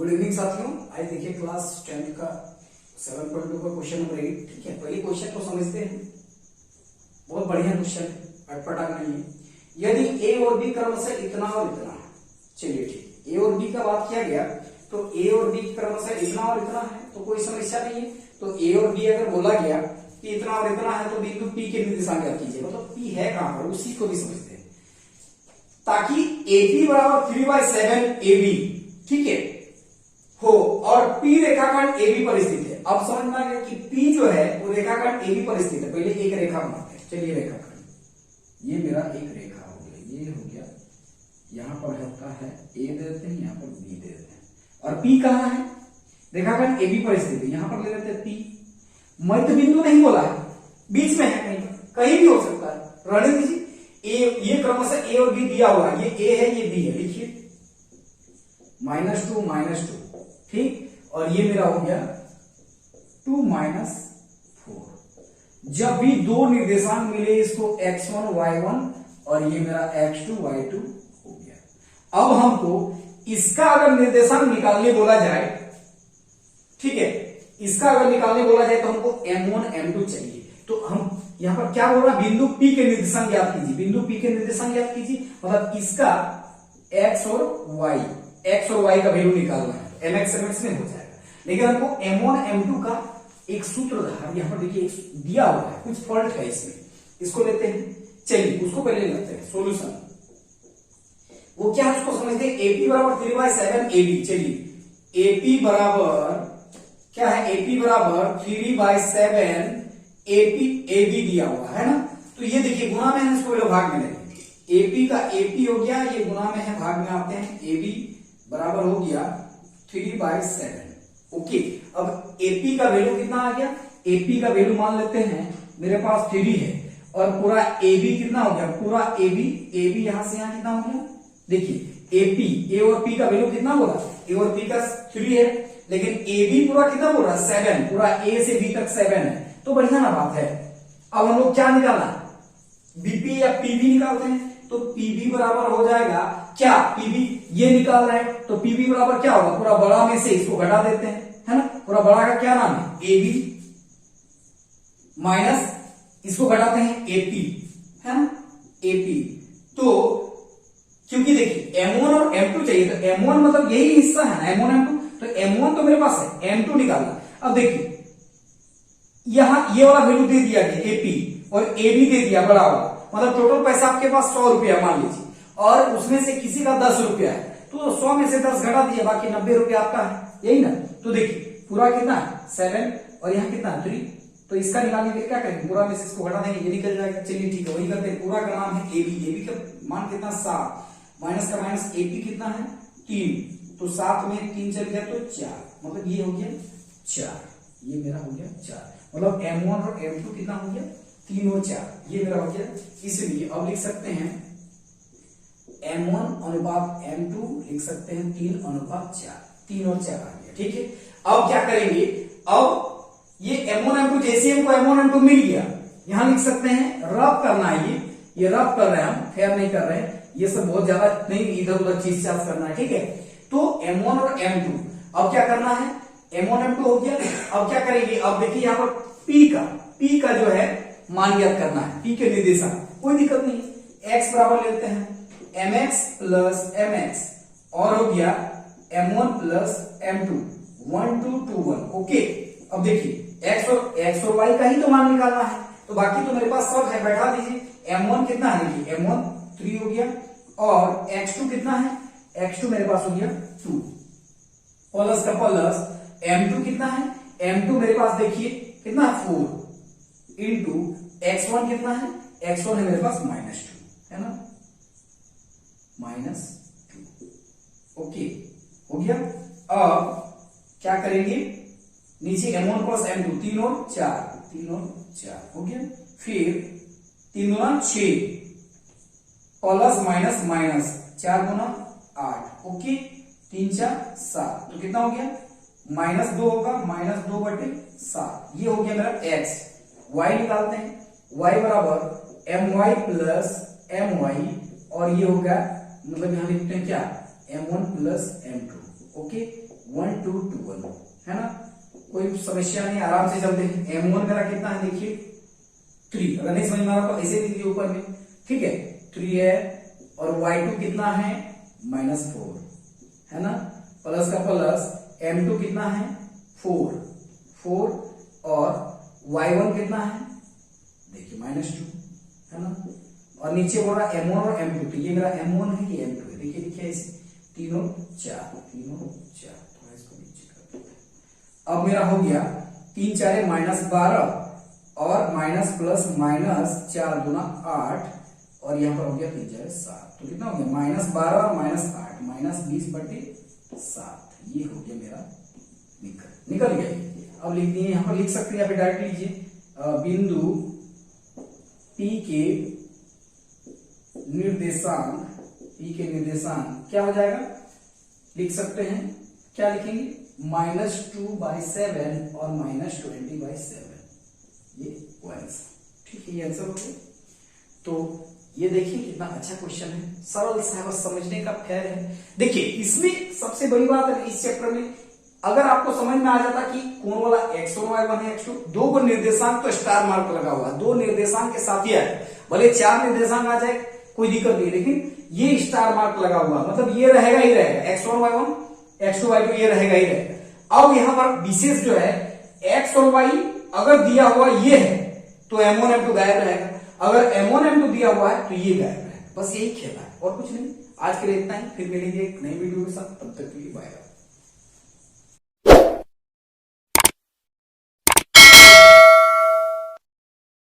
Good evening साथियों। आज देखिए क्लास 10 का 7.2 का क्वेश्चन नंबर 8। ठीक है, पहले क्वेश्चन को समझते हैं। बहुत बढ़िया क्वेश्चन है, अटपटा नहीं है। यदि ए और बी क्रम से इतना और इतना है, चलिए ठीक, ए और बी का बात किया गया तो ए और बी क्रम से इतना और इतना है तो कोई समस्या नहीं है। तो ए और बी अगर बोला गया कि इतना और इतना है तो बिंदु पी के निर्देशांक ज्ञात कीजिए। मतलब पी है कहां पर, उसी को भी समझते हैं, ताकि AP बराबर 3/7 AB ठीक है हो और P रेखाखंड AB पर स्थित है। अब समझ में आ गया कि P जो है वो रेखाखंड AB पर स्थित है। पहले एक रेखा बनाते हैं। चलिए रेखाखंड, ये मेरा एक रेखा हो गया, ये हो गया, यहां पर होता है A दे देते हैं, यहां पर B दे देते हैं। और P कहां है? रेखाखंड AB पर स्थित है, यहां पर ले लेते हैं P। मध्य बिंदु नहीं बोला है, बीच में है, कहीं भी हो सकता है, रहने दीजिए। ये क्रमशः ए और बी दिया हुआ है, ये ए है ये बी है, लिखिए -2 -2 ठीक। और ये मेरा हो गया 2 -4। जब भी दो निर्देशांक मिले इसको x1 y1 और ये मेरा x2 y2 हो गया। अब हमको इसका अगर निर्देशांक निकालने बोला जाए, ठीक है, इसका अगर निकालने बोला जाए तो हमको m1 m2 चाहिए। तो हम यहां पर क्या बोल रहा है, बिंदु P के निर्देशांक ज्ञात कीजिए। बिंदु P के निर्देशांक ज्ञात कीजिए मतलब इसका x और y का वैल्यू निकालना है। mx mx में हो जाएगा, लेकिन हमको m1 m2 का एक सूत्रधार यहां पर देखिए दिया हुआ है, कुछ फॉल्ट है इसमें, इसको लेते हैं। चलिए उसको पहले लेते हैं सॉल्यूशन। वो क्या है उसको समझते हैं। AP बराबर 3/7 AB। चलिए AP बराबर क्या है, AP बराबर 3/7 AB दिया हुआ है ना। तो ये देखिए गुणा में है, इसको भाग में लेंगे। AP का AP हो गया, ये गुणा में है, भाग में आते हैं। AB बराबर हो गया 3/7। ओके, अब AP का वैल्यू कितना आ गया, AP का वैल्यू मान लेते हैं मेरे पास 3 है और पूरा AB कितना हो गया, पूरा AB यहां से यहां कितना हो गया। देखिए AP A और P का वैल्यू कितना बोला, A और P का 3 है, लेकिन AB पूरा कितना बोल रहा है 7, पूरा A से B तक 7 है, तो बढ़िया ना बात है। अब हम लोग क्या निकालना है, BP या PB निकालते हैं। तो PB बराबर हो जाएगा क्या, PB ये निकाल रहे हैं तो PB बराबर क्या होगा, पूरा बड़ा में से इसको घटा देते हैं, है ना। पूरा बड़ा का क्या नाम है AB माइनस इसको घटाते हैं AP, है ना, AP। तो क्योंकि देखिए M1 और M2 चाहिए, तो M1 मतलब यही हिस्सा है ना, M1 M2, तो M1 तो मेरे पास है, M2 निकालना। अब देखिए यहां ये वाला वैल्यू दे दिया गया AP और AB दे दिया बड़ा वाला, मतलब टोटल पैसा आपके पास 100 रुपया मान लीजिए, और उसमें से किसी का 10 रुपया है, तो 100 में से 10 घटा दिया, बाकी 90 रुपया आपका है, यही ना। तो देखिए पूरा कितना है 7 और यहाँ कितना 3, तो इसका निकालने के लिए क्या करेंगे, पूरा में से इसको घटा देंगे, ये निकल जाएगा। चलिए ठीक है, वही करते हैं। पूरा का नाम है AB का मान कितना 7, माइनस का माइनस AP कितना है 3, तो 7 में 3 चल गया तो 4, मतलब ये हो गया 4, ये मेरा हो गया 4, मतलब M1 और M2 कितना हो गया 3 और 4, ये मेरा हो गया। इसलिए अब लिख सकते हैं M1 अनुपात M2, लिख सकते हैं 3:4, 3 और 4 आ गया। ठीक है, अब क्या करेंगे, अब ये M1 M2 जैसे हमको M1 M2 मिल गया, यहां लिख सकते हैं, रब करना है, ये रब कर रहे हैं हम, फेयर नहीं कर रहे हैं, ये सब बहुत ज्यादा नहीं इधर उधर चीज चार्ज करना है। ठीक है, तो M1 और M2 अब क्या करना है, M1 M2 हो गया। अब क्या करेंगे, अब देखिए यहां पर P का जो है मान ज्ञात करना है, P के निर्देशांक, कोई दिक्कत नहीं, x बराबर लेते हैं mx प्लस mx और हो गया M1 प्लस M2 1 2 2 1। ओके, अब देखिए x और y का ही तो मान निकालना है, तो बाकी तो मेरे पास सब है, बैठा दीजिए। M1 कितना है, देखिए M1 3 हो गया और x2 कितना है, x2 मेरे पास हो गया 2 प्लस का प्लस M2 कितना है, M2 मेरे पास देखिए कितना 4 इंटू x1 कितना है, x1 है मेरे पास -2, है ना, -2। ओके हो गया। अब क्या करेंगे, नीचे M1 प्लस M2 3 और 4 हो गया, फिर 3 गुना 6 प्लस माइनस माइनस 4 गुना 8। ओके, 3 4 7, तो कितना हो गया -2 होगा, -2/7, ये हो गया मेरा x। y निकालते हैं, y बराबर my प्लस my और ये होगा, मतलब यहां लिखते हैं क्या M1 प्लस M2। ओके, 1 2 2 1 है ना, कोई समस्या नहीं, आराम से चलते हैं। M1 मेरा कितना है देखिए 3, अगर नहीं समझ में आ रहा तो ऐसे लिख लीजिए ऊपर में, ठीक है 3 है, और Y2 कितना है -4 है ना, प्लस का प्लस M2 कितना है 4 और Y1 कितना है देखिए -2 है ना, और नीचे बोल रहा M1 और M2, तो ये मेरा M1 है ये M2 है, देखिए लिखिए इसे तीनों 4 थोड़ा इसको नीचे कर देते हैं। अब मेरा हो गया 3 4 -12 और माइनस प्लस माइनस 4 दूना 8 और यहाँ पर हो गया 3 4 7, तो कितना हो गया -12 और -8 -20/7, ये हो गया मेरा निकल गया। अब लिख दिए, यहाँ पर लिख सकते हैं, यहाँ पे डायरेक्ट लीजिए बिंदु P के निर्देशांक क्या हो जाएगा, लिख सकते हैं, क्या लिखेंगे -2/7 और -20/7, ये आंसर, ठीक है, ये आंसर हो गया। तो ये देखिए कितना अच्छा क्वेश्चन है, सरल सा है, बस समझने का खैर है। देखिए इसमें सबसे बड़ी बात है इस चैप्टर में, अगर आपको समझ में आ जाता कि कौन वाला x1 y1 है, x2, दो को निर्देशांक तो स्टार मार्क लगा हुआ है, दो निर्देशांक के साथ ही है, भले 4 निर्देशांक आ जाए कोई दिक्कत नहीं, लेकिन ये स्टार मार्क लगा हुआ मतलब ये रहेगा ही रहेगा, x1 y1 x2 y2 ये रहेगा ही रहेगा। अब यहाँ पर विशेष जो है x और y अगर दिया हुआ ये है तो M1 M2 गायब रहेगा, अगर M1 M2 दिया हुआ है तो ये गायब रहेगा, बस यही खेला है और कुछ नहीं। आज के लिए इतना ही, फिर मिलेंगे एक नई वीडियो के साथ, तब तक के लिए बाय।